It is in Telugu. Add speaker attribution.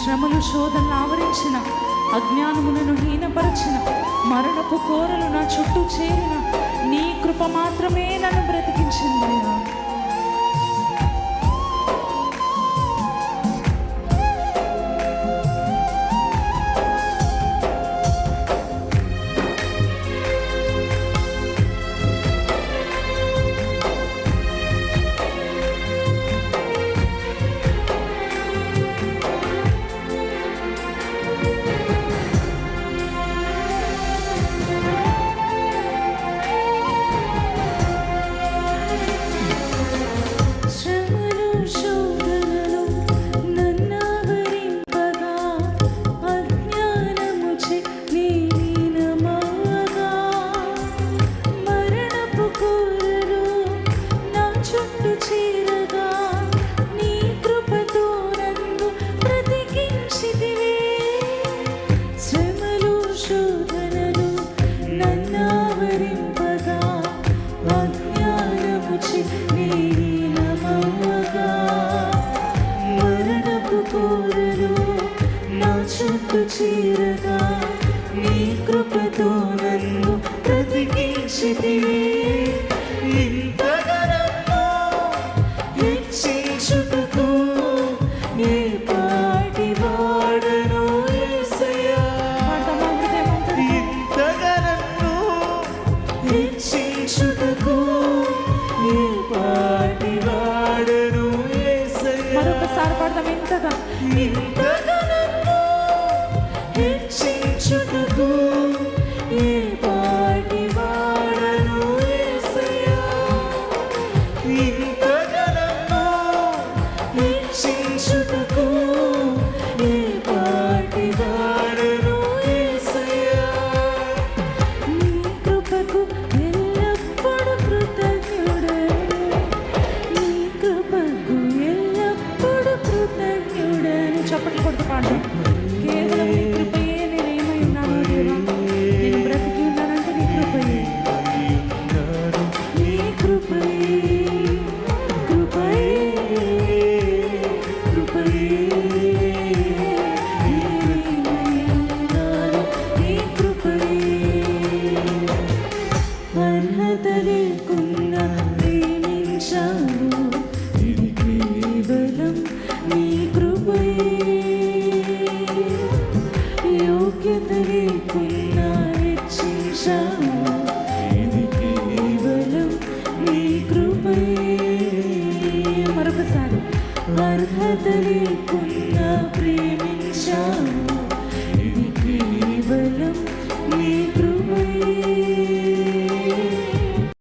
Speaker 1: శ్రమలు శోధనలు ఆవరించిన, అజ్ఞానములను హీనపరిచిన, మరణపు కోరలు నా చుట్టూ చేరిన నీ కృప మాత్రమే నన్ను బ్రతికించిందయ్యా. ఇంతగా ఇంతగా నన్ను హెచ్చించుటకు ఏ పాటి వాడను యేసయ్యా. ఇంతగా నన్ను హెచ్చించుటకు ఏ పాటి వాడను యేసయ్యా. నీ కృపకు ఎల్లప్పుడూ కృతజ్ఞుడై, నీ కృపకు ఎల్లప్పుడూ కృతజ్ఞుడని చప్పట్లు కొడుతూ పాడు. కేవలం నీ కృపయే నేనేమై ఉన్నాను దేవా, నేను బ్రతికి ఉన్నానంటే నీ కృపయే, నీ కృపయే, కృపయే, కృపయే, నేనేమై ఉన్నాను నీ కృపయే. అర్హత లేకుండా ప్రేమించావు, ఇది కేవలం నీ కృపయే. యోగ్యత లేకుండా హెచ్చించావు, ఇది కేవలం నీ కృపయే. మరొకసారి అర్హత లేకుండా ప్రేమించావు,